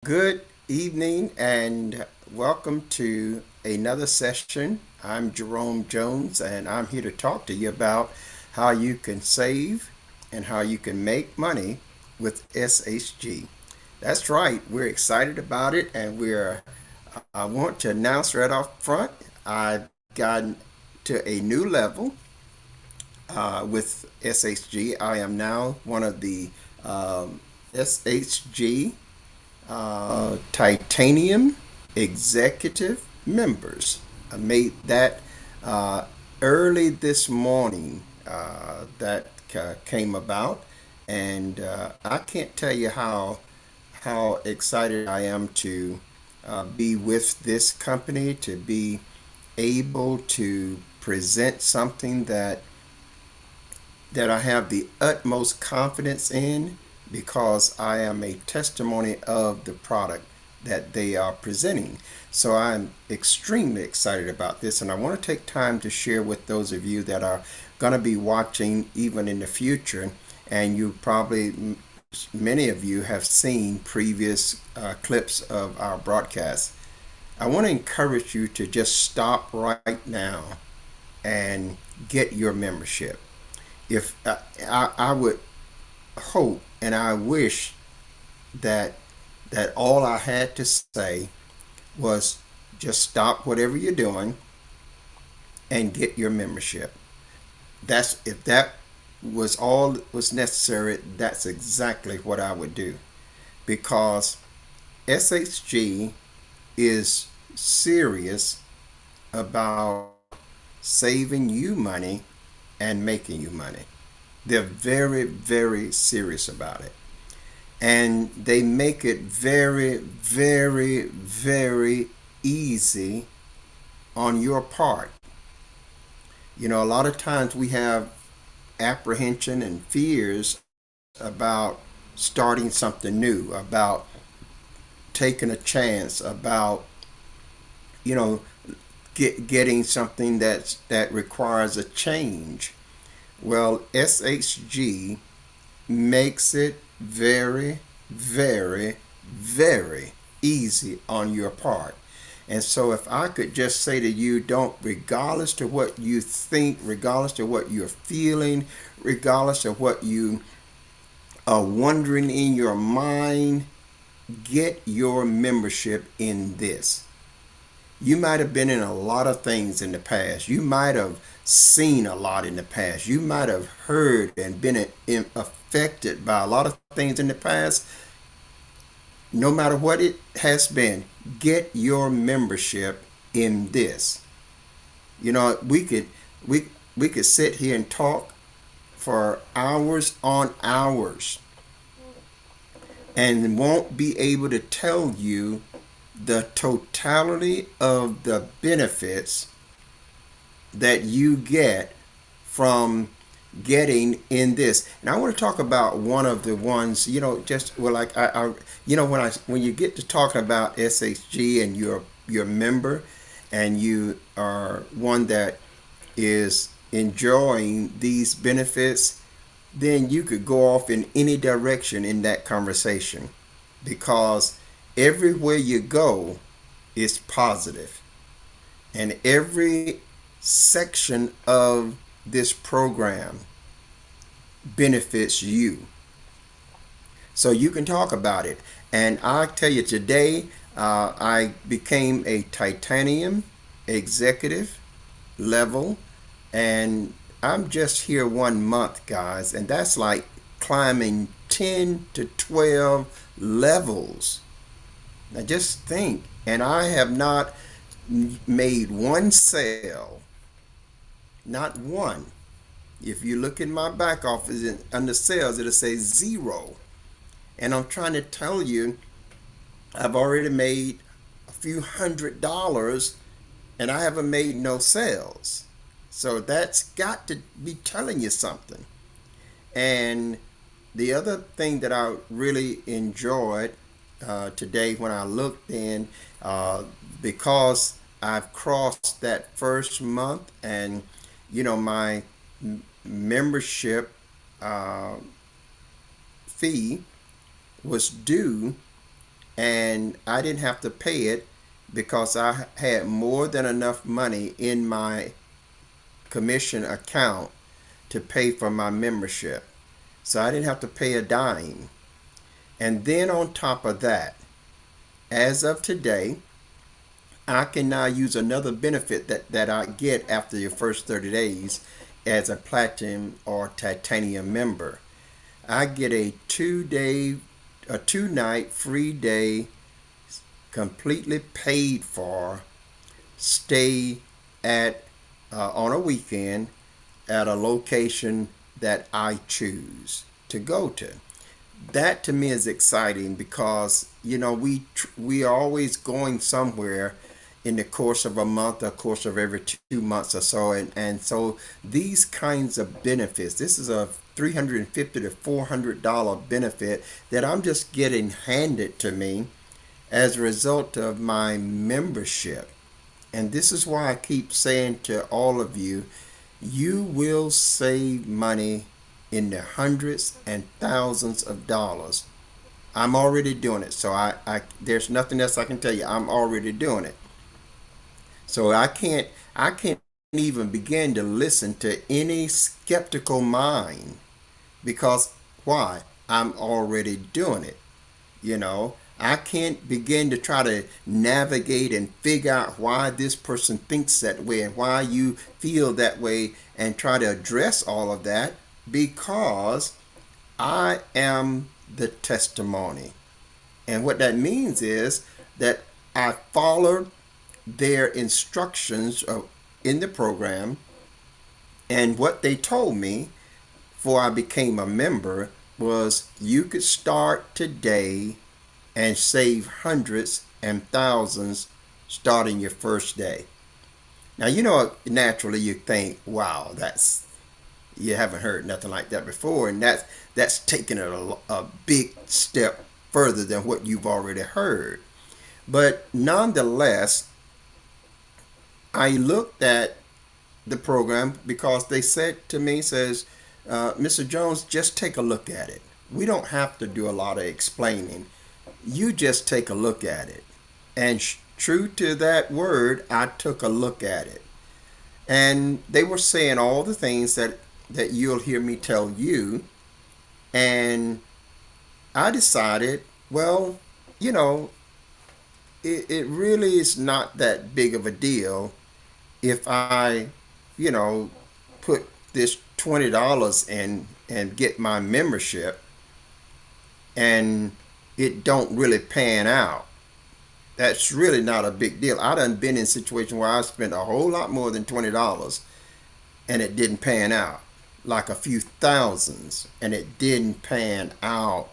Good evening and welcome to another session. I'm Jerome Jones and I'm here to talk to you about how you can save and how you can make money with SHG. That's right, we're excited about it and I want to announce right off front, I've gotten to a new level with SHG. I am now one of the SHG titanium executive members. I made that uh, early this morning that came about, and I can't tell you how excited I am to be with this company, to be able to present something that I have the utmost confidence in because I am a testimony of the product that they are presenting. So I'm extremely excited about this, and I want to take time to share with those of you that are going to be watching even in the future. And you probably, many of you have seen previous clips of our broadcast. I want to encourage you to just stop right now and get your membership. If I would hope and I wish that all I had to say was just stop whatever you're doing and get your membership. That's if that was all that was necessary, that's exactly what I would do because SHG is serious about saving you money and making you money. They're very, very serious about it. And they make it very, very, very easy on your part. You know, a lot of times we have apprehension and fears about starting something new, about taking a chance, about, you know, getting something that requires a change. Well, SHG makes it very, very, very easy on your part. And so if I could just say to you, don't, regardless to what you think, regardless to what you're feeling, regardless of what you are wondering in your mind, get your membership in this. You might have been in a lot of things in the past. You might have seen a lot in the past. You might have heard and been affected by a lot of things in the past. No matter what it has been, get your membership in this. You know, we could sit here and talk for hours on hours and won't be able to tell you the totality of the benefits that you get from getting in this. And I want to talk about one of the ones, you know, just well, like you know, when you get to talking about SHG and your member, and you are one that is enjoying these benefits, then you could go off in any direction in that conversation because everywhere you go is positive, and every section of this program benefits you. So you can talk about it. And I tell you, today I became a titanium executive level, and I'm just here 1 month, guys, and that's like climbing 10 to 12 levels. Now just think, and I have not made one sale, not one. If you look in my back office under sales, it'll say zero. And I'm trying to tell you, I've already made a few $100s and I haven't made no sales. So that's got to be telling you something. And the other thing that I really enjoyed today when I looked in, because I've crossed that first month, and you know my membership uh, fee was due, and I didn't have to pay it because I had more than enough money in my commission account to pay for my membership. So I didn't have to pay a dime. And then on top of that, as of today, I can now use another benefit that I get after your first 30 days as a platinum or titanium member. I get a 2 night free day, completely paid for stay at on a weekend at a location that I choose to go to. That to me is exciting because we are always going somewhere in the course of a month, or course of every 2 months or so, and so these kinds of benefits. This is a $350 to $400 benefit that I'm just getting handed to me as a result of my membership. And this is why I keep saying to all of you, you will save money in the hundreds and thousands of dollars. I'm already doing it, so I there's nothing else I can tell you. I'm already doing it. So I can't even begin to listen to any skeptical mind because why? I'm already doing it. I can't begin to try to navigate and figure out why this person thinks that way and why you feel that way and try to address all of that because I am the testimony. And what that means is that I followed their instructions in the program, and what they told me before I became a member was you could start today and save hundreds and thousands starting your first day. Now, naturally you think, wow, you haven't heard nothing like that before, and that's taking it a big step further than what you've already heard. But nonetheless, I looked at the program because they said to me, Mr. Jones, just take a look at it. We don't have to do a lot of explaining. You just take a look at it. And true to that word, I took a look at it. And they were saying all the things that you'll hear me tell you. And I decided, well, it really is not that big of a deal if I, put this $20 in and get my membership and it don't really pan out. That's really not a big deal. I done been in a situation where I spent a whole lot more than $20 and it didn't pan out. Like a few thousands and it didn't pan out.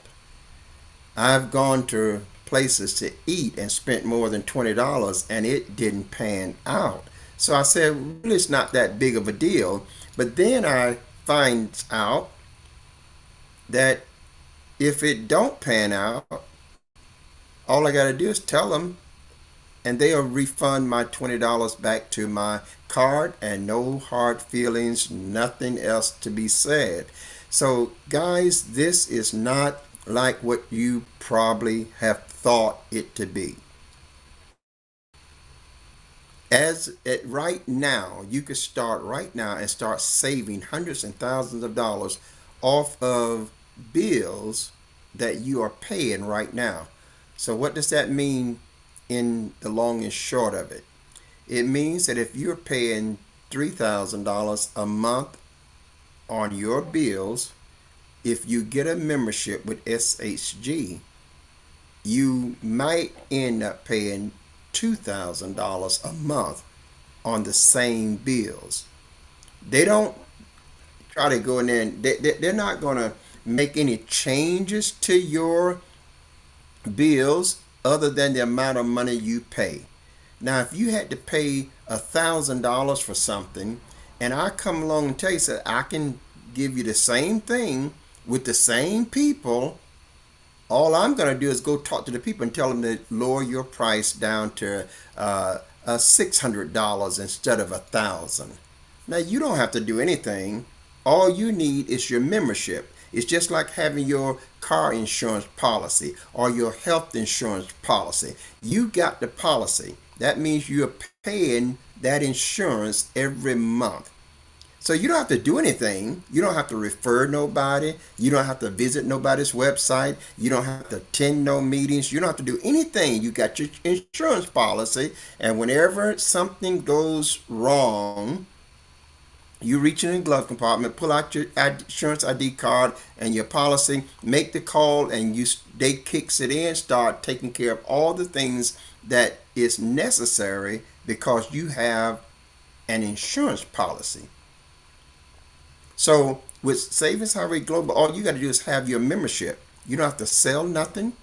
I've gone to places to eat and spent more than $20 and it didn't pan out. So I said, really, it's not that big of a deal. But then I find out that if it don't pan out, all I got to do is tell them and they'll refund my $20 back to my card and no hard feelings, nothing else to be said. So guys, this is not like what you probably have thought it to be. Right now, you could start right now and start saving hundreds and thousands of dollars off of bills that you are paying right now. So what does that mean in the long and short of it? It means that if you're paying $3,000 a month on your bills, if you get a membership with SHG, you might end up paying $2,000 a month on the same bills. They don't try to go in there and they're not going to make any changes to your bills other than the amount of money you pay. Now, if you had to pay $1,000 for something and I come along and tell you that I can give you the same thing with the same people, all I'm going to do is go talk to the people and tell them to lower your price down to $600 instead of $1,000. Now, you don't have to do anything. All you need is your membership. It's just like having your car insurance policy or your health insurance policy. You got the policy. That means you're paying that insurance every month. So you don't have to do anything. You don't have to refer nobody. You don't have to visit nobody's website. You don't have to attend no meetings. You don't have to do anything. You got your insurance policy, and whenever something goes wrong, you reach in the glove compartment, pull out your insurance ID card and your policy, make the call, and they kicks it in, start taking care of all the things that is necessary because you have an insurance policy. So with Savings Highway Global, all you got to do is have your membership. You don't have to sell nothing.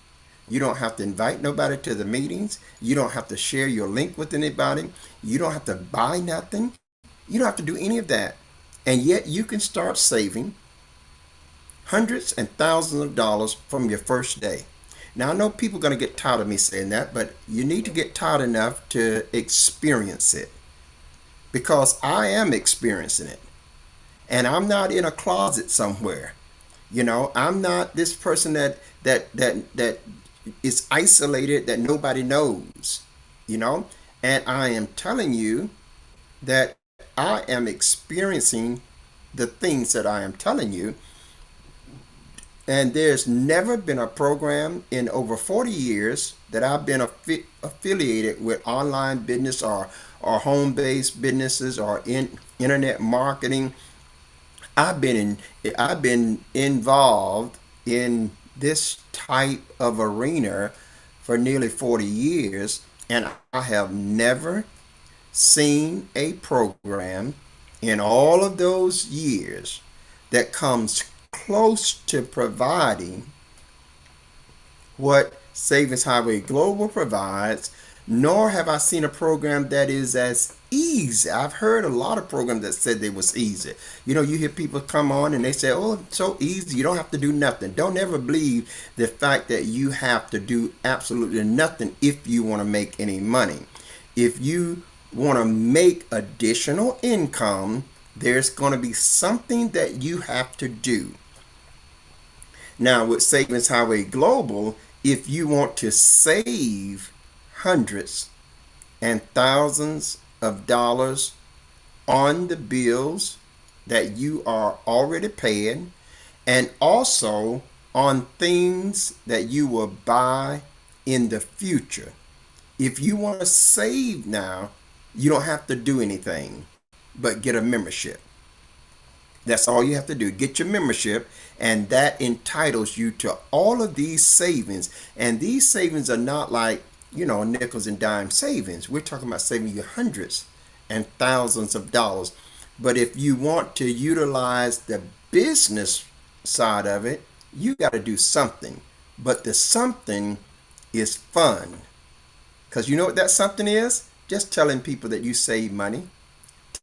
You don't have to invite nobody to the meetings. You don't have to share your link with anybody. You don't have to buy nothing. You don't have to do any of that. And yet you can start saving hundreds and thousands of dollars from your first day. Now, I know people are going to get tired of me saying that, but you need to get tired enough to experience it because I am experiencing it. And I'm not in a closet somewhere. I'm not this person that is isolated that nobody knows. And I am telling you that I am experiencing the things that I am telling you. And there's never been a program in over 40 years that I've been affiliated with online business or home-based businesses or in internet marketing. I've been involved in this type of arena for nearly 40 years, and I have never seen a program in all of those years that comes close to providing what Savings Highway Global provides, nor have I seen a program that is as easy. I've heard a lot of programs that said they was easy. You hear people come on and they say, oh, it's so easy, you don't have to do nothing. Don't ever believe the fact that you have to do absolutely nothing if you want to make any money. If you want to make additional income, there's going to be something that you have to do. Now, with Savings Highway Global, if you want to save hundreds and thousands of dollars on the bills that you are already paying, and also on things that you will buy in the future. If you want to save now, you don't have to do anything but get a membership. That's all you have to do. Get your membership, and that entitles you to all of these savings. And these savings are not like, nickels and dime savings. We're talking about saving you hundreds and thousands of dollars. But if you want to utilize the business side of it, you got to do something. But the something is fun. Because you know what that something is? Just telling people that you save money.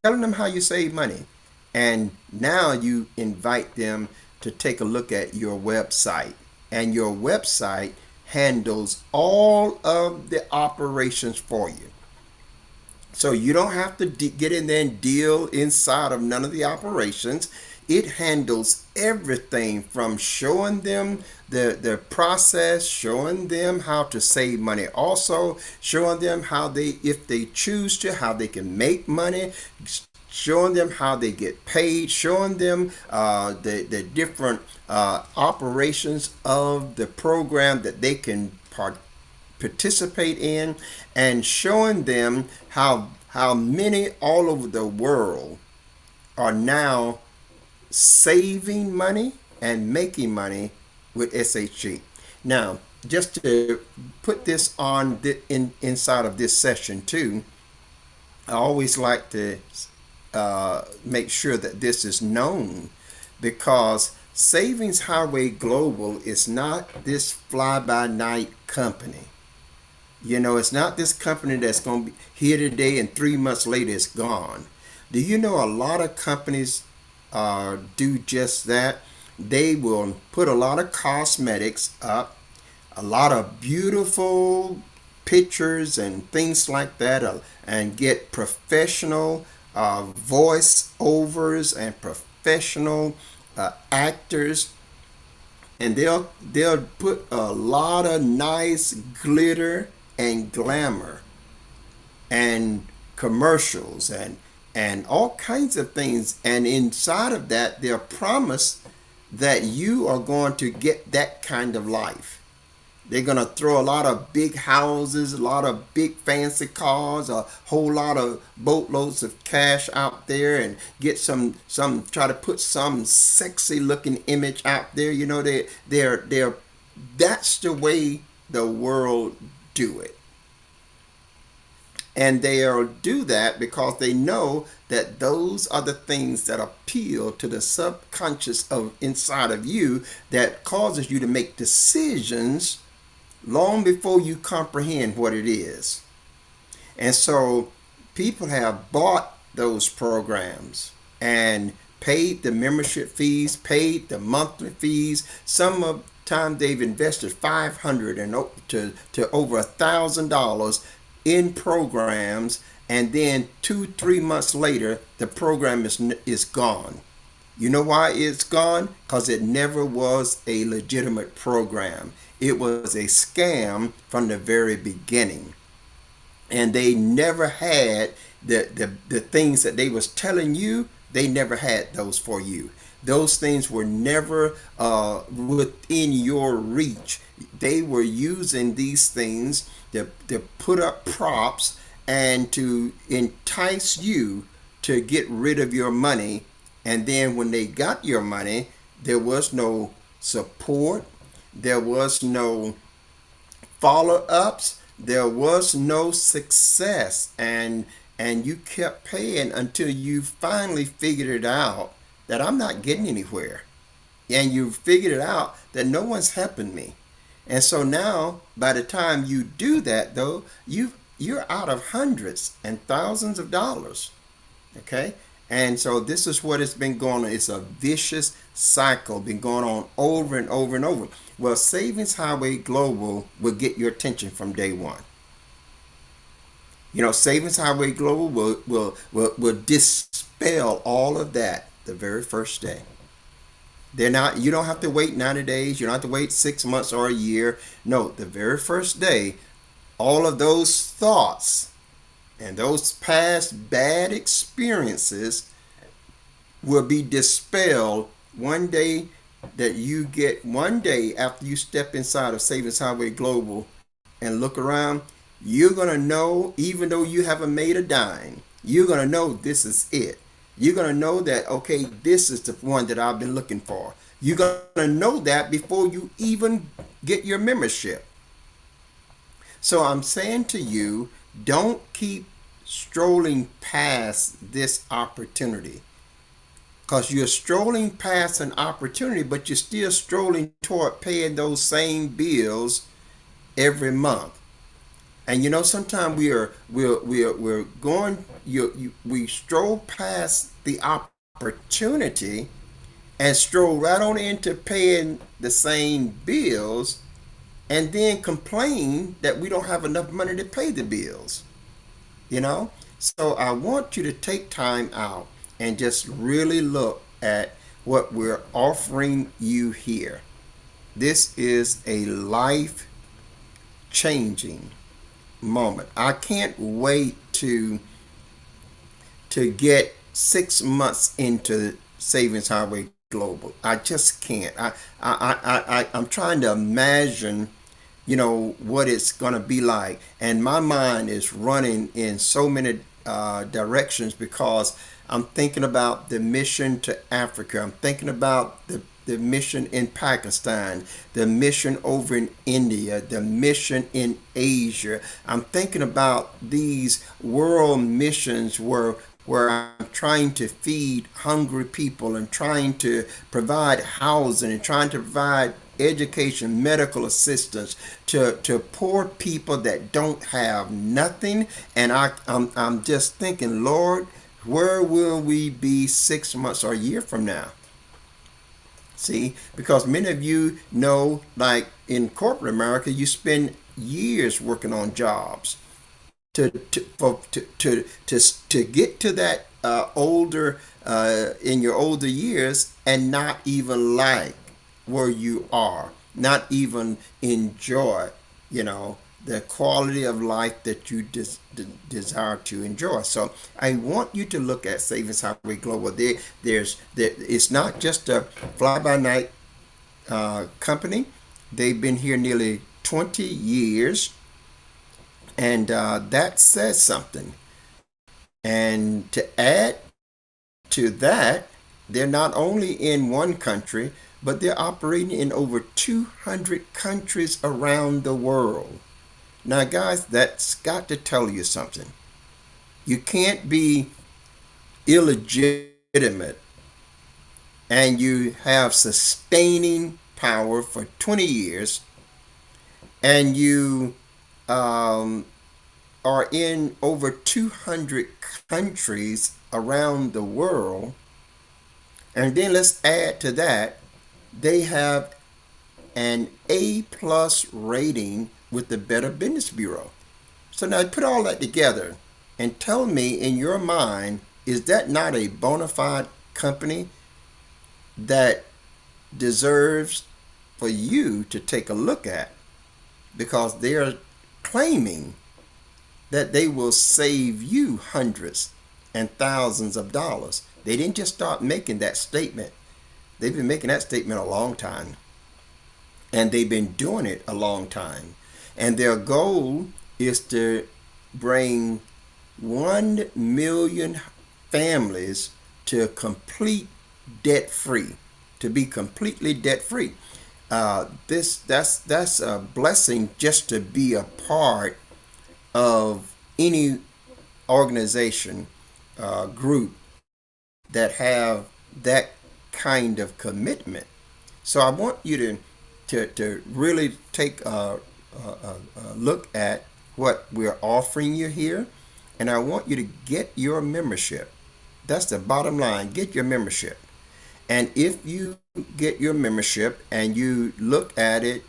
Telling them how you save money. And now you invite them to take a look at your website. And your website handles all of the operations for you. So you don't have to get in there and deal inside of none of the operations. It handles everything from showing them the process, showing them how to save money, also showing them how they, if they choose to, how they can make money, showing them how they get paid, showing them the different operations of the program that they can participate in, and showing them how many all over the world are now saving money and making money with SHG. Now, just to put this on inside of this session too, I always like to make sure that this is known, because Savings Highway Global is not this fly-by-night company. It's not this company that's going to be here today and 3 months later it's gone. Do you know a lot of companies do just that? They will put a lot of cosmetics up, a lot of beautiful pictures and things like that, and get professional voice overs and professional actors and they'll put a lot of nice glitter and glamour and commercials and all kinds of things, and inside of that they'll promise that you are going to get that kind of life. They're going to throw a lot of big houses, a lot of big fancy cars, a whole lot of boatloads of cash out there, and get some try to put some sexy looking image out there. You know, they're that's the way the world do it. And they'll do that because they know that those are the things that appeal to the subconscious of inside of you, that causes you to make decisions long before you comprehend what it is. And so people have bought those programs and paid the membership fees, paid the monthly fees. Some of the time they've invested $500 to over $1,000 in programs, and then 2-3 months later the program is gone. You know why it's gone? Because it never was a legitimate program. It was a scam from the very beginning. And they never had the things that they was telling you, they never had those for you. Those things were never within your reach. They were using these things to put up props and to entice you to get rid of your money. And then when they got your money, there was no support, there was no follow-ups, there was no success, and you kept paying until you finally figured it out that I'm not getting anywhere. And you figured it out that no one's helping me. And so now, by the time you do that, though, you're out of hundreds and thousands of dollars. Okay? And so this is what it's been going on. It's a vicious cycle, been going on over and over and over. Well, Savings Highway Global will get your attention from day one. You know, Savings Highway Global will dispel all of that the very first day. They're not, you don't have to wait 90 days, you don't have to wait 6 months or a year. No, the very first day, all of those thoughts and those past bad experiences will be dispelled one day, that you get one day after you step inside of Savings Highway Global and look around. You're going to know, even though you haven't made a dime, you're going to know this is it. You're going to know that, okay, this is the one that I've been looking for. You're going to know that before you even get your membership. So I'm saying to you, don't keep strolling past this opportunity, because you're strolling past an opportunity, but you're still strolling toward paying those same bills every month. And you know, sometimes we're going, we stroll past the opportunity and stroll right on into paying the same bills, and then complain that we don't have enough money to pay the bills. You know, so I want you to take time out and just really look at what we're offering you here. This is a life changing moment. I can't wait to get 6 months into Savings Highway Global. I just can't. I'm trying to imagine, you know, what it's going to be like, and my mind is running in so many directions, because I'm thinking about the mission to Africa. I'm thinking about the mission in Pakistan, the mission over in India, the mission in Asia. I'm thinking about these world missions where I'm trying to feed hungry people and trying to provide housing and trying to provide education, medical assistance to poor people that don't have nothing. And I'm just thinking, Lord, where will we be 6 months or a year from now? See, because many of you know, like in corporate America, you spend years working on jobs to get to that older in your older years, and not even like where you are, not even enjoy, you know, the quality of life that you desire to enjoy. So I want you to look at Savings Highway Global. It's not just a fly-by-night company. They've been here nearly 20 years, and that says something. And to add to that, they're not only in one country, but they're operating in over 200 countries around the world. Now, guys, that's got to tell you something. You can't be illegitimate and you have sustaining power for 20 years and you um, are in over 200 countries around the world. And then let's add to that, they have an A plus rating with the Better Business Bureau. So now put all that together and tell me in your mind, is that not a bona fide company that deserves for you to take a look at? Because they're claiming that they will save you hundreds and thousands of dollars. They didn't just start making that statement. They've been making that statement a long time. And they've been doing it a long time. And their goal is to bring 1 million families to complete debt free, to be completely debt free. That's a blessing just to be a part of any organization, group that have that kind of commitment. So I want you to really take a look at what we're offering you here, and I want you to get your membership. That's the bottom line. Get your membership. And if you get your membership and you look at it,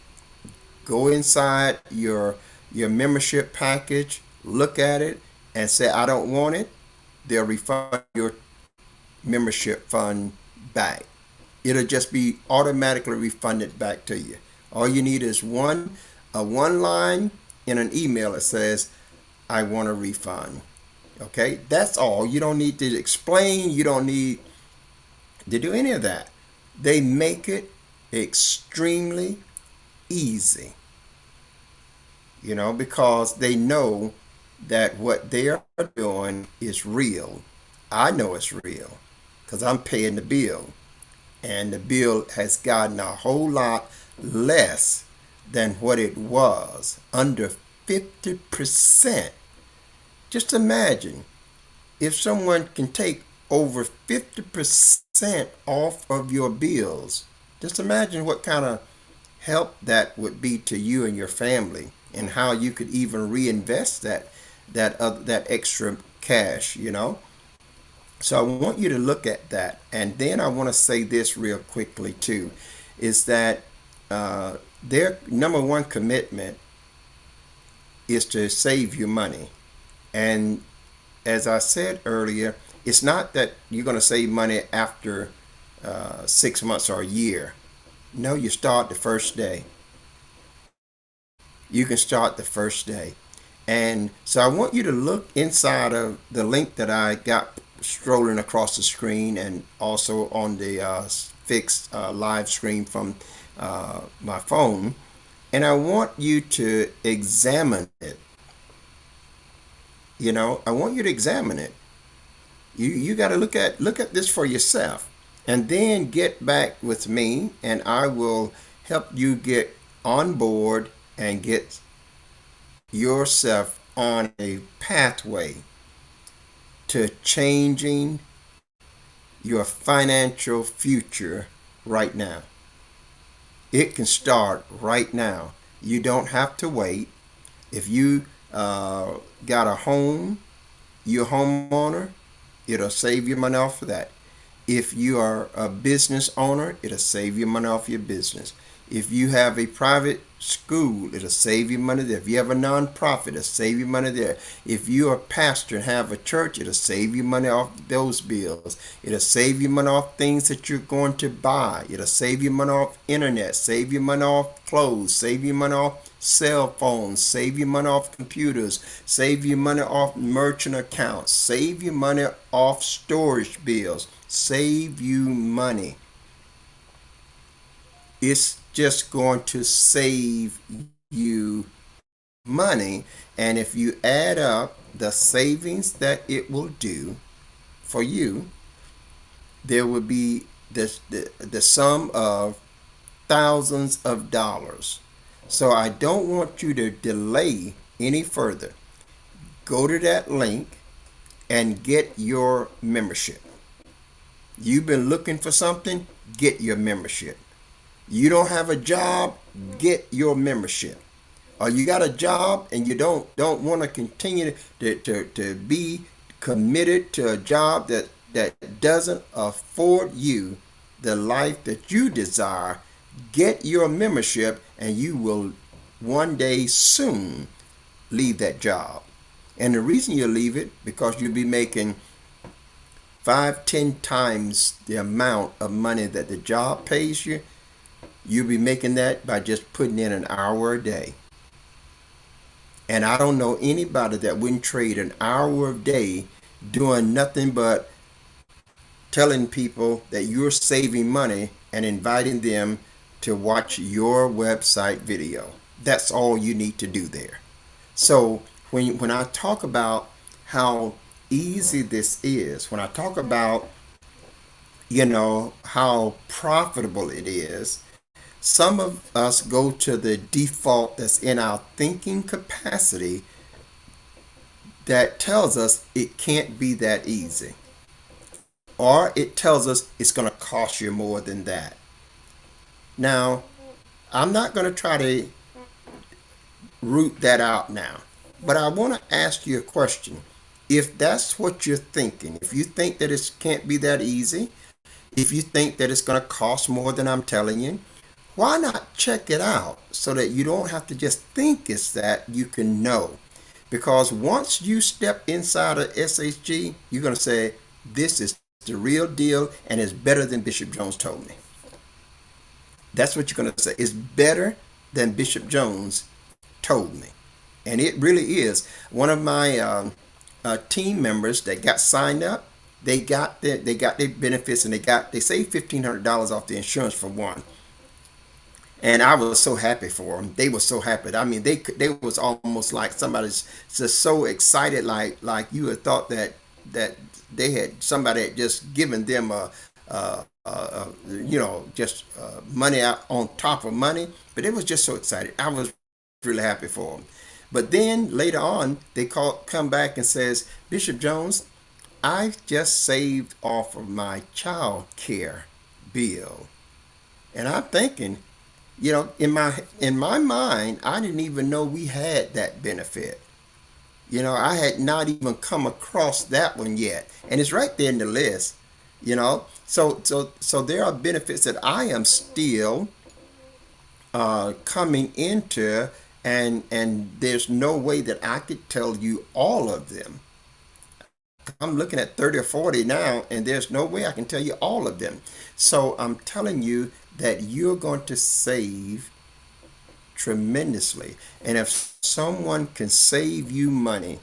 go inside your membership package, look at it, and say, I don't want it, they'll refund your membership fund back. It'll just be automatically refunded back to you. All you need is one line in an email that says, I want a refund. Okay, that's all. You don't need to explain. You don't need to do any of that. They make it extremely easy, because they know that what they are doing is real. I know it's real because I'm paying the bill, and the bill has gotten a whole lot less than what it was, under 50%. Just imagine if someone can take over 50% off of your bills. Just imagine what kind of help that would be to you and your family, and how you could even reinvest that extra cash. So I want you to look at that. And then I want to say this real quickly too, is that their number one commitment is to save you money. And as I said earlier, it's not that you're going to save money after 6 months or a year. No, you start the first day. You can start the first day. And so I want you to look inside of the link that I got strolling across the screen, and also on the fixed live screen from my phone. And I want you to examine it. I want you to examine it. You got to look at this for yourself, and then get back with me, and I will help you get on board and get yourself on a pathway to changing your financial future right now. It can start right now. You don't have to wait. If you got a home, you're a homeowner, it'll save you money off of that. If you are a business owner, it'll save you money off your business. If you have a private school, it'll save you money there. If you have a nonprofit, it'll save you money there. If you're a pastor and have a church, it'll save you money off those bills. It'll save you money off things that you're going to buy. It'll save you money off internet, save you money off clothes, save you money off cell phones, save you money off computers, save you money off merchant accounts, save you money off storage bills, save you money. It's just going to save you money. And if you add up the savings that it will do for you, there will be the sum of thousands of dollars. So I don't want you to delay any further. Go to that link and get your membership. You've been looking for something, get your membership. You don't have a job, get your membership. Or you got a job and you don't want to continue to be committed to a job that doesn't afford you the life that you desire. Get your membership and you will one day soon leave that job. And the reason you leave it, because you'll be making 5, 10 times the amount of money that the job pays you. You'll be making that by just putting in an hour a day. And I don't know anybody that wouldn't trade an hour a day doing nothing but telling people that you're saving money and inviting them to watch your website video. That's all you need to do there. So when I talk about how easy this is, when I talk about, how profitable it is, some of us go to the default that's in our thinking capacity that tells us it can't be that easy. Or it tells us it's going to cost you more than that. Now, I'm not going to try to root that out now, but I want to ask you a question. If that's what you're thinking, if you think that it can't be that easy, if you think that it's going to cost more than I'm telling you, why not check it out so that you don't have to just think it's that, you can know. Because once you step inside of SHG, you're going to say, this is the real deal and it's better than Bishop Jones told me. That's what you're going to say. It's better than Bishop Jones told me. And it really is. One of my team members that got signed up, they got their benefits and they saved $1,500 off the insurance for one. And I was so happy for them. They were so happy. I mean, they was almost like somebody's just so excited, like you had thought that they had somebody had just given them just money out on top of money. But it was just so excited. I was really happy for them. But then later on, they come back and says, Bishop Jones, I just saved off of my child care bill. And I'm thinking, in my mind, I didn't even know we had that benefit. I had not even come across that one yet, and it's right there in the list. So there are benefits that I am still coming into, and there's no way that I could tell you all of them. I'm looking at 30 or 40 now, and there's no way I can tell you all of them. So I'm telling you that you're going to save tremendously. And if someone can save you money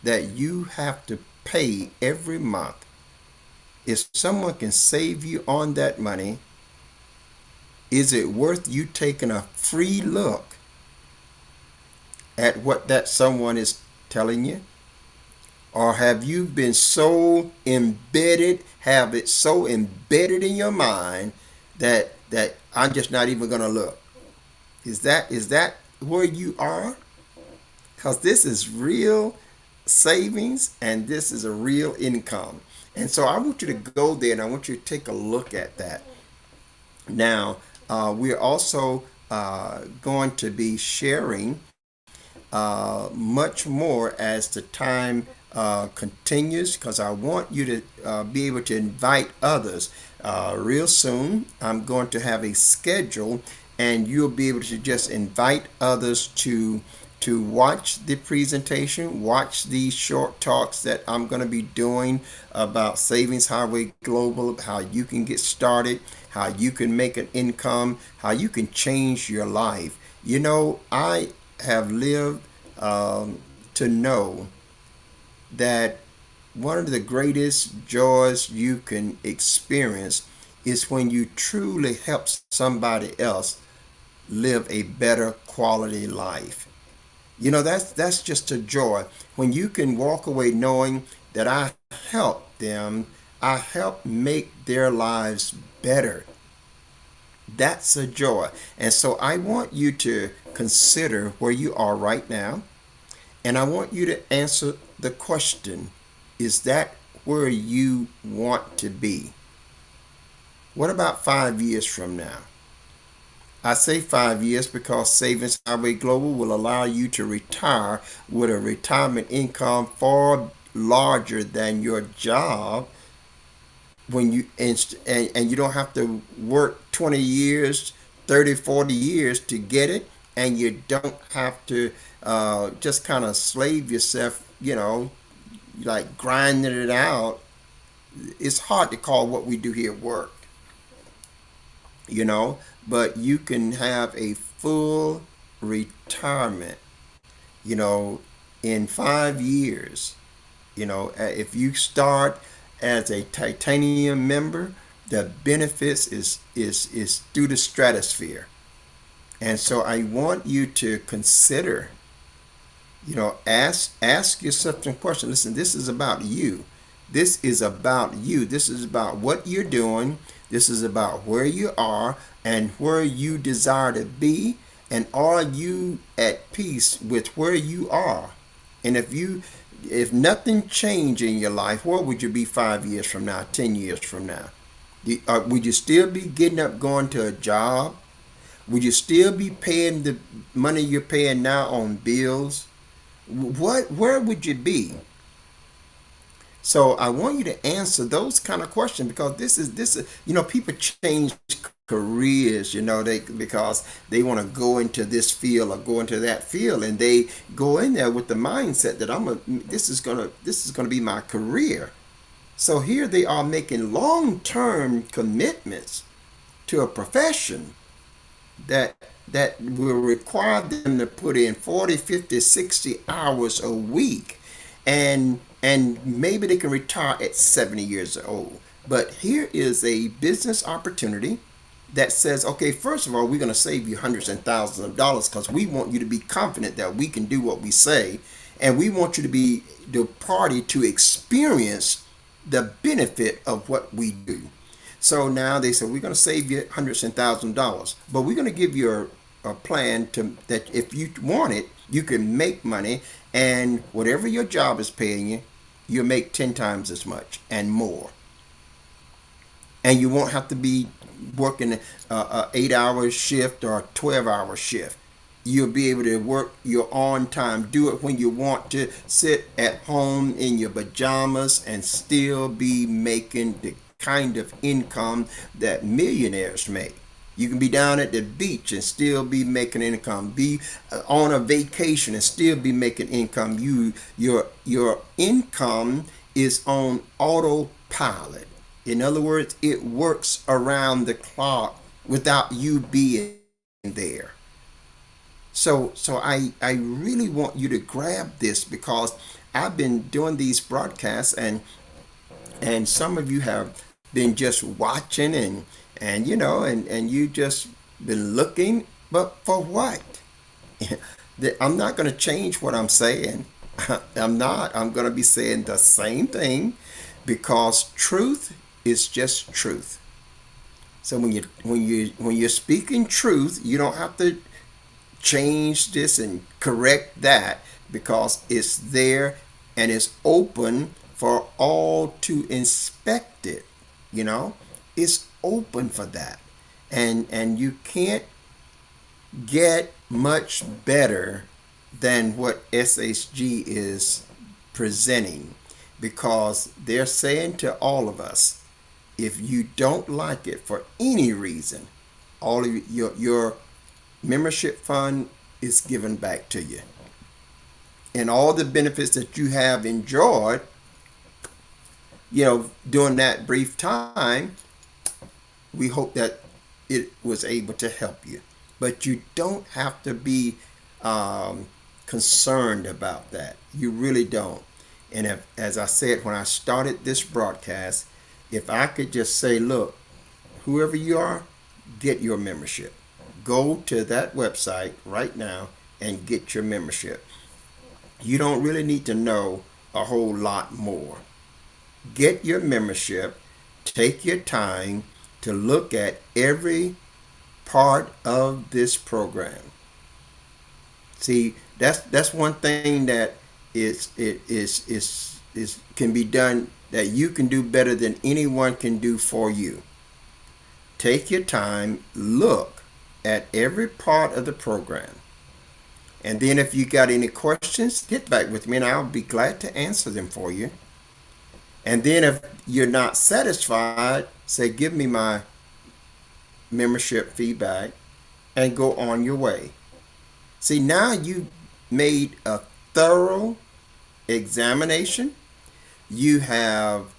that you have to pay every month, if someone can save you on that money, is it worth you taking a free look at what that someone is telling you? Or have you been have it so embedded in your mind that I'm just not even going to look? Is that where you are? Because this is real savings and this is a real income. And so I want you to go there and I want you to take a look at that. Now, we're also going to be sharing much more as the time continues, because I want you to be able to invite others. Real soon, I'm going to have a schedule and you'll be able to just invite others to watch the presentation, watch these short talks that I'm going to be doing about Savings Highway Global, how you can get started, how you can make an income, how you can change your life. You know, I have lived to know that one of the greatest joys you can experience is when you truly help somebody else live a better quality life. You know, that's just a joy. When you can walk away knowing that I helped them, I helped make their lives better. That's a joy. And so I want you to consider where you are right now, and I want you to answer the question, is that where you want to be? What about 5 years from now? I say 5 years because Savings Highway Global will allow you to retire with a retirement income far larger than your job when and you don't have to work 20 years, 30, 40 years to get it, and you don't have to just kind of slave yourself, like grinding it out. It's hard to call what we do here work, you know, but you can have a full retirement, you know, in 5 years. If you start as a titanium member, the benefits is through the stratosphere. And so I want you to consider, ask yourself some questions. Listen, this is about you. This is about you. This is about what you're doing. This is about where you are and where you desire to be. And are you at peace with where you are? And if nothing changed in your life, where would you be 5 years from now, 10 years from now? Would you still be getting up, going to a job? Would you still be paying the money you're paying now on bills? Where would you be? So I want you to answer those kind of questions, because this is people change careers, they because they want to go into this field or go into that field, and they go in there with the mindset that this is gonna be my career. So here they are making long-term commitments to a profession that will require them to put in 40, 50, 60 hours a week, and maybe they can retire at 70 years old. But here is a business opportunity that says, okay, first of all, we're going to save you hundreds and thousands of dollars because we want you to be confident that we can do what we say, and we want you to be the party to experience the benefit of what we do. So now they said, we're going to save you hundreds and thousands of dollars, but we're going to give you a plan that if you want it, you can make money, and whatever your job is paying you, you'll make 10 times as much and more. And you won't have to be working a 8-hour shift or a 12-hour shift. You'll be able to work your own time, do it when you want to, sit at home in your pajamas and still be making the kind of income that millionaires make. You can be down at the beach and still be making income. Be on a vacation and still be making income. Your income is on autopilot. In other words, it works around the clock without you being there. So I really want you to grab this, because I've been doing these broadcasts, and some of you have been just watching, and you just been looking, but for what? I'm not going to change what I'm saying. I'm not. I'm going to be saying the same thing, because truth is just truth. So when you're speaking truth, you don't have to change this and correct that, because it's there and it's open for all to inspect it. It's open for that, and you can't get much better than what SHG is presenting, because they're saying to all of us, if you don't like it for any reason, all of your membership fund is given back to you. And all the benefits that you have enjoyed, during that brief time, we hope that it was able to help you. But you don't have to be um, concerned about that. You really don't. And if, as I said when I started this broadcast, if I could just say, look, whoever you are, get your membership. Go to that website right now and get your membership. You don't really need to know a whole lot more. Get your membership. Take your time to look at every part of this program. See, that's one thing that is can be done, that you can do better than anyone can do for you. Take your time, look at every part of the program. And then if you got any questions, get back with me and I'll be glad to answer them for you. And then if you're not satisfied, say, give me my membership feedback and go on your way. See, now you made a thorough examination. You have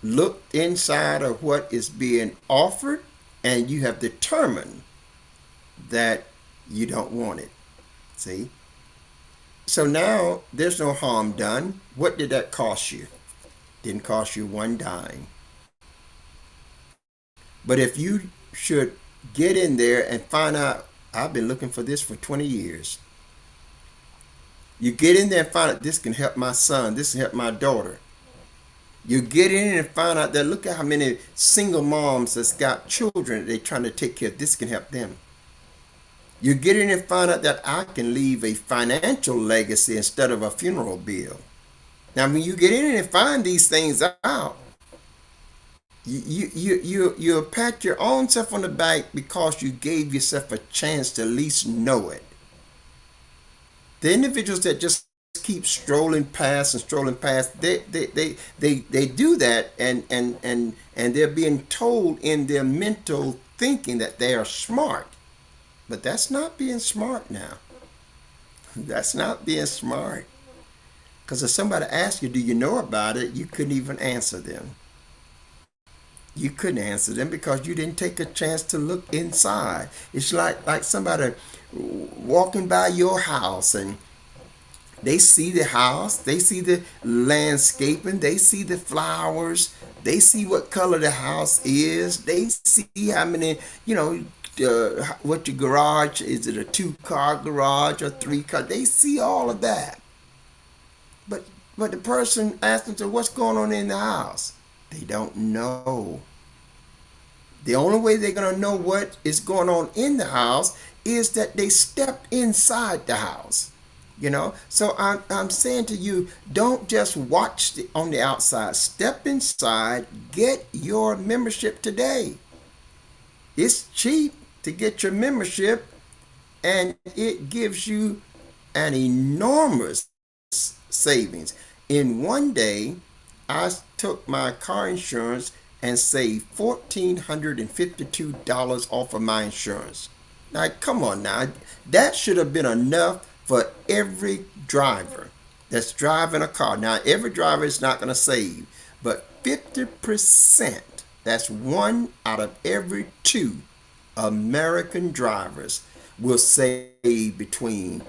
looked inside of what is being offered and you have determined that you don't want it. See? So now there's no harm done. What did that cost you? Didn't cost you one dime. But if you should get in there and find out, I've been looking for this for 20 years. You get in there and find out this can help my son, this can help my daughter. You get in and find out that look at how many single moms that's got children that they're trying to take care of. This can help them. You get in and find out that I can leave a financial legacy instead of a funeral bill. Now, when you get in and find these things out, you pat your own self on the back because you gave yourself a chance to at least know it. The individuals that just keep strolling past and strolling past, they do that, and they're being told in their mental thinking that they are smart. But that's not being smart now. That's not being smart. Because if somebody asked you, do you know about it, you couldn't even answer them. You couldn't answer them because you didn't take a chance to look inside. It's like somebody walking by your house and they see the house, they see the landscaping, they see the flowers, they see what color the house is, they see how many, what your garage, is it a 2-car garage or 3-car? They see all of that. But the person asks them, so what's going on in the house? They don't know. The only way they're going to know what is going on in the house is that they step inside the house. So I'm saying to you, don't just watch on the outside. Step inside. Get your membership today. It's cheap to get your membership, and it gives you an enormous savings. In one day, I took my car insurance and saved $1,452 off of my insurance. Now, come on now. That should have been enough for every driver that's driving a car. Now, every driver is not going to save, but 50%, that's 1 out of every 2 American drivers will save between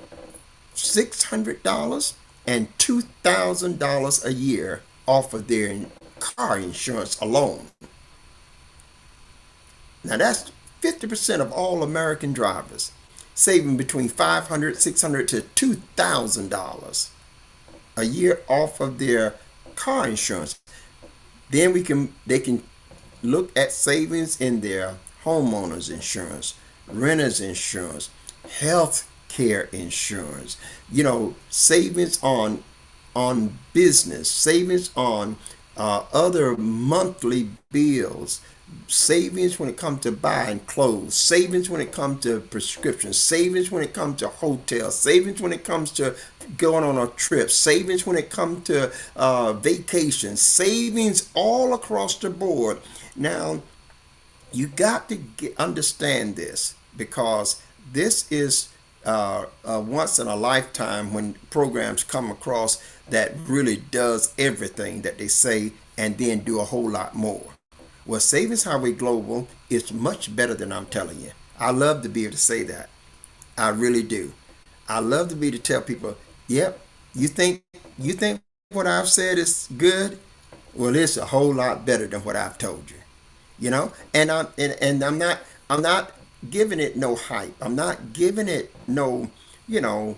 $600 and $2,000 a year off of their car insurance alone. Now that's 50% of all American drivers saving between $500, $600 to $2,000 a year off of their car insurance. Then they can look at savings in their homeowners insurance, renters insurance, health care insurance, savings on business, savings on other monthly bills, savings when it comes to buying clothes, savings when it comes to prescriptions, savings when it comes to hotels, savings when it comes to going on a trip, savings when it comes to vacations, savings all across the board. Now, you got to understand this, because This is once in a lifetime when programs come across that really does everything that they say and then do a whole lot more. Well, Savings Highway Global is much better than I'm telling you. I love to be able to say that. I really do. I love to be able to tell people, yep, you think you think what I've said is good? Well, it's a whole lot better than what I've told you. And I'm not giving it no hype. I'm not giving it no, no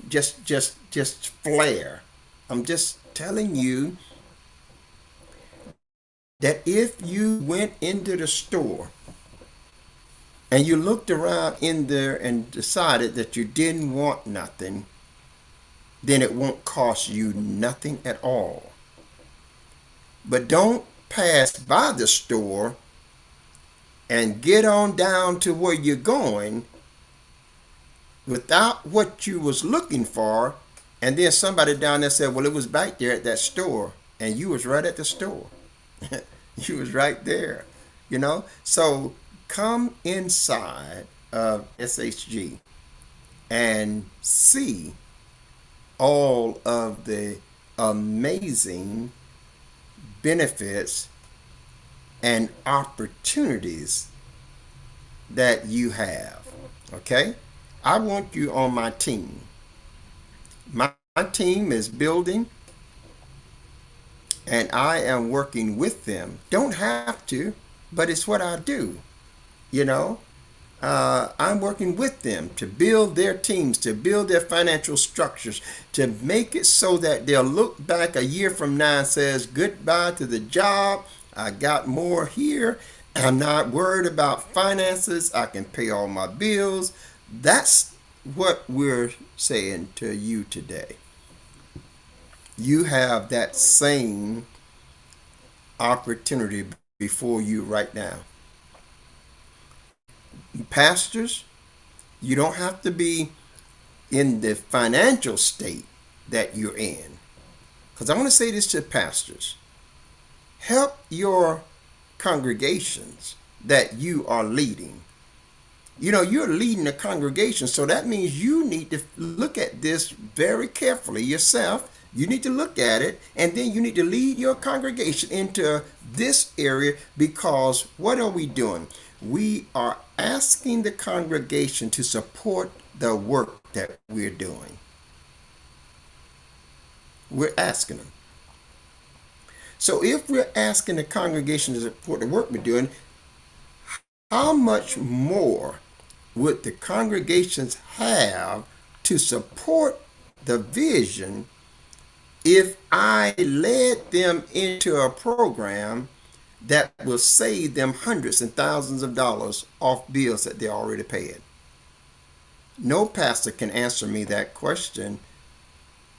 just flair. I'm just telling you that if you went into the store and you looked around in there and decided that you didn't want nothing, then it won't cost you nothing at all. But don't pass by the store and get on down to where you're going without what you was looking for, and then somebody down there said, well, it was back there at that store, and you was right at the store. You was right there, So come inside of SHG and see all of the amazing benefits and opportunities that you have. Okay? I want you on my team. My team is building and I am working with them. Don't have to, but it's what I do. You know, I'm working with them to build their teams, to build their financial structures, to make it so that they'll look back a year from now and says goodbye to the job. I got more here. I'm not worried about finances. I can pay all my bills. That's what we're saying to you today. You have that same opportunity before you right now. Pastors, you don't have to be in the financial state that you're in. Because I want to say this to pastors. Help your congregations that you are leading. You're leading a congregation, so that means you need to look at this very carefully yourself. You need to look at it, and then you need to lead your congregation into this area, because what are we doing? We are asking the congregation to support the work that we're doing. We're asking them. So if we're asking the congregation to support the work we're doing, how much more would the congregations have to support the vision if I led them into a program that will save them hundreds and thousands of dollars off bills that they already paid? No pastor can answer me that question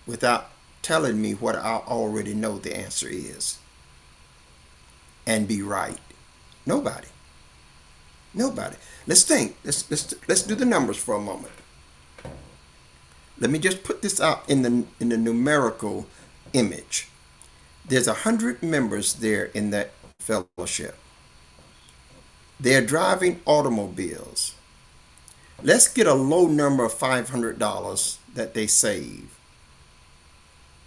without telling me what I already know the answer is and be right. Nobody. Let's think. Let's do the numbers for a moment. Let me just put this out in the numerical image. There's 100 members there in that fellowship. They're driving automobiles. Let's get a low number of $500 that they save.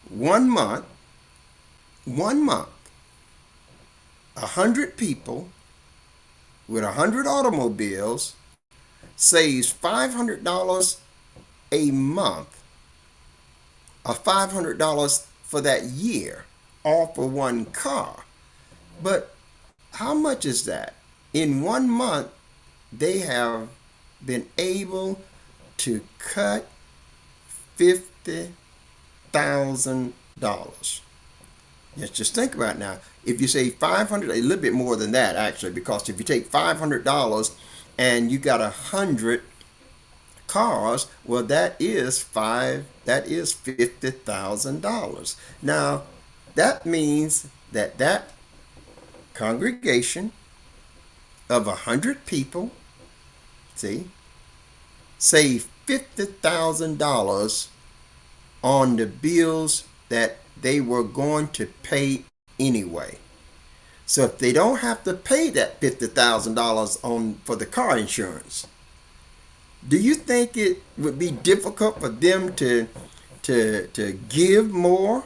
1 month, 100 people with 100 automobiles saves $500 a month, or $500 for that year, all for one car. But how much is that? In 1 month, they have been able to cut $50,000. Let's just think about it now. If you say 500, a little bit more than that actually, because if you take $500 and you got 100 cars, well, that is $50,000. Now, that means that congregation of 100 people, save $50,000 on the bills that they were going to pay anyway. So if they don't have to pay that $50,000 for the car insurance, Do you think it would be difficult for them to give more?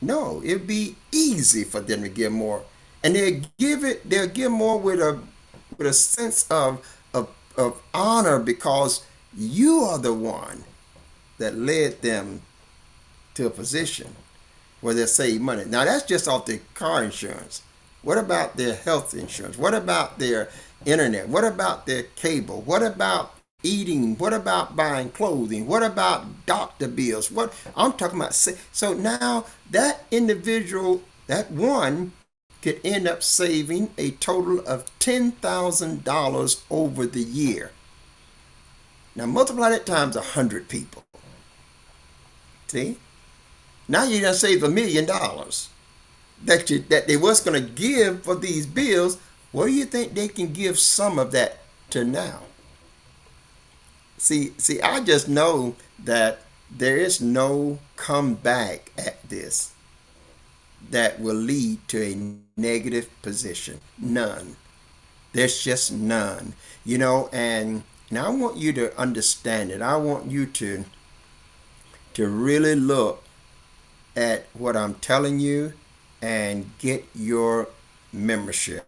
No, it'd be easy for them to give more, and they'll give more with a sense of honor because you are the one that led them to a position where they save money. Now that's just off their car insurance. What about their health insurance? What about their internet? What about their cable? What about eating? What about buying clothing? What about doctor bills? What I'm talking about. So now that individual, that one, could end up saving a total of $10,000 over the year. Now multiply that times 100 people. See? Now you done saved $1 million that they was going to give for these bills. What do you think they can give some of that to now? See, I just know that there is no comeback at this that will lead to a negative position. None. There's just none. And now I want you to understand it. I want you to really look at what I'm telling you and get your membership.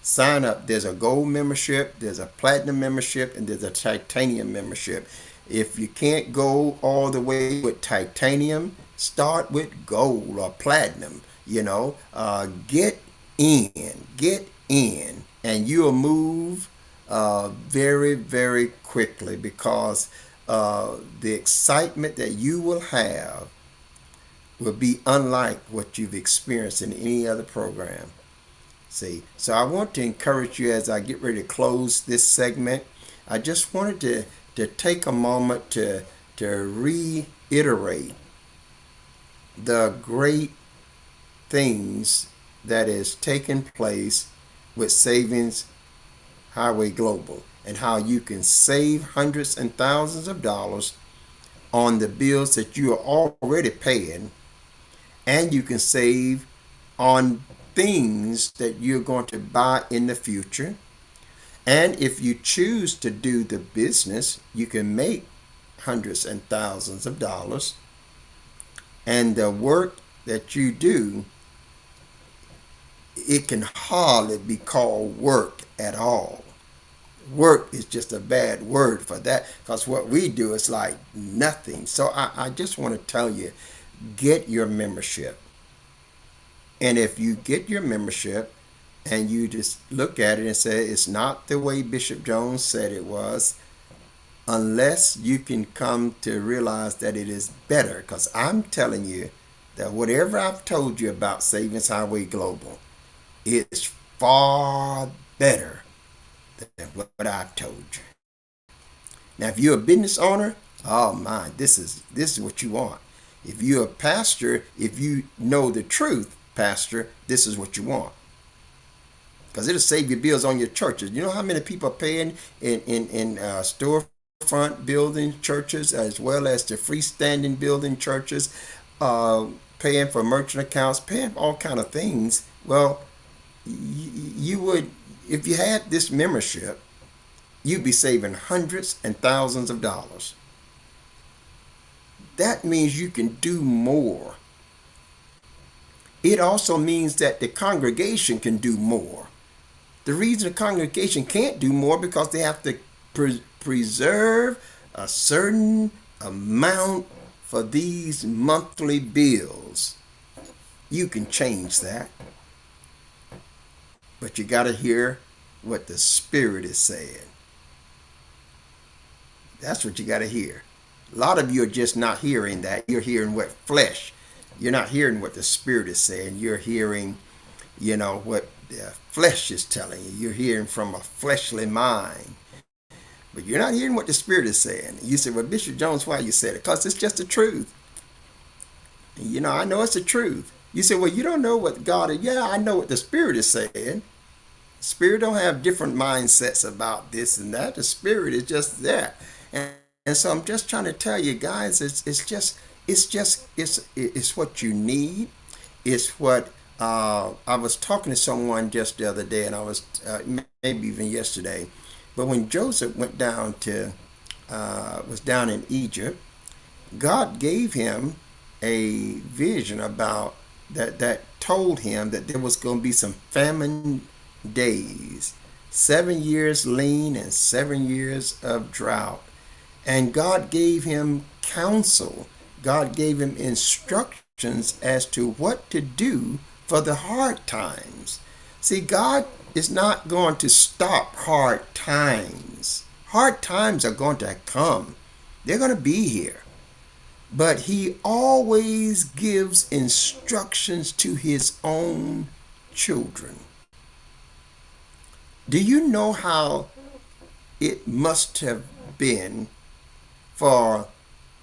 Sign up. There's a gold membership, there's a platinum membership, and there's a titanium membership. If you can't go all the way with titanium, start with gold or platinum. Get in, and you'll move very, very quickly because the excitement that you will have will be unlike what you've experienced in any other program. See, so I want to encourage you as I get ready to close this segment. I just wanted to take a moment to reiterate the great things that is taking place with Savings Highway Global and how you can save hundreds and thousands of dollars on the bills that you are already paying, and you can save on things that you're going to buy in the future. And if you choose to do the business, you can make hundreds and thousands of dollars. And the work that you do, it can hardly be called work at all. Work is just a bad word for that because what we do is like nothing. So I just want to tell you, get your membership. And if you get your membership and you just look at it and say it's not the way Bishop Jones said it was, unless you can come to realize that it is better, because I'm telling you that whatever I've told you about Savings Highway Global is far better than what I've told you. Now, if you're a business owner, oh my, this is what you want. If you're a pastor, if you know the truth, pastor, this is what you want. Because it'll save your bills on your churches. You know how many people are paying in storefront building churches as well as the freestanding building churches, paying for merchant accounts, paying for all kind of things. Well, you would, if you had this membership, you'd be saving hundreds and thousands of dollars. That means you can do more. It also means that the congregation can do more. The reason the congregation can't do more because they have to preserve a certain amount for these monthly bills. You can change that. But you got to hear what the Spirit is saying. That's what you got to hear. A lot of you are just not hearing that. You're hearing what flesh. You're not hearing what the Spirit is saying. You're hearing, what the flesh is telling you. You're hearing from a fleshly mind. But you're not hearing what the Spirit is saying. You say, well, Bishop Jones, why you said it? Because it's just the truth. I know it's the truth. You say, well, you don't know what God is. Yeah, I know what the Spirit is saying. Spirit don't have different mindsets about this and that. The Spirit is just there. And so I'm just trying to tell you guys, it's what you need. It's what I was talking to someone just the other day, and I was maybe even yesterday, But when Joseph went down to was down in Egypt, God gave him a vision about that told him that there was going to be some famine days, 7 years lean and 7 years of drought. And God gave him counsel. God gave him instructions as to what to do for the hard times. See, God is not going to stop hard times. Hard times are going to come. They're going to be here. But he always gives instructions to his own children. Do you know how it must have been for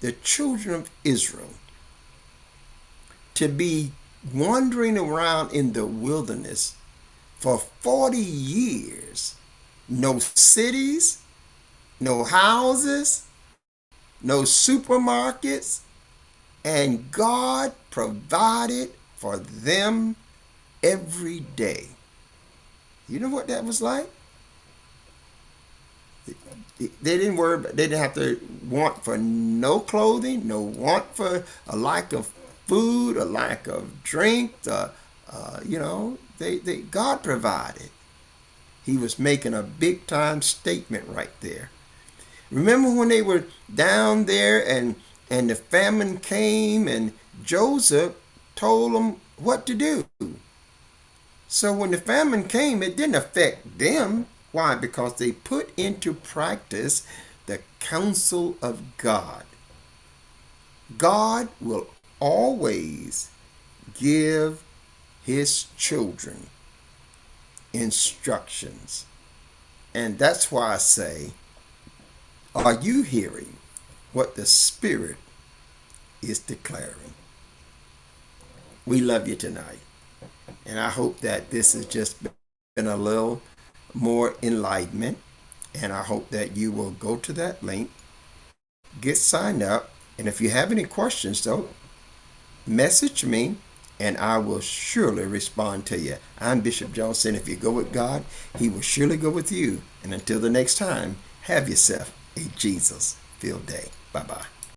the children of Israel to be wandering around in the wilderness for 40 years? No cities, no houses, no supermarkets, and God provided for them every day. You know what that was like? They didn't worry. They didn't have to want for no clothing, no want for a lack of food, a lack of drink. God provided. He was making a big time statement right there. Remember when they were down there and the famine came and Joseph told them what to do. So when the famine came, it didn't affect them. Why? Because they put into practice the counsel of God. God will always give his children instructions. And that's why I say, are you hearing what the Spirit is declaring? We love you tonight. And I hope that this has just been a little more enlightenment. And I hope that you will go to that link, get signed up. And if you have any questions, though, message me and I will surely respond to you. I'm Bishop Jones saying if you go with God, he will surely go with you. And until the next time, have yourself a Jesus-filled day. Bye-bye.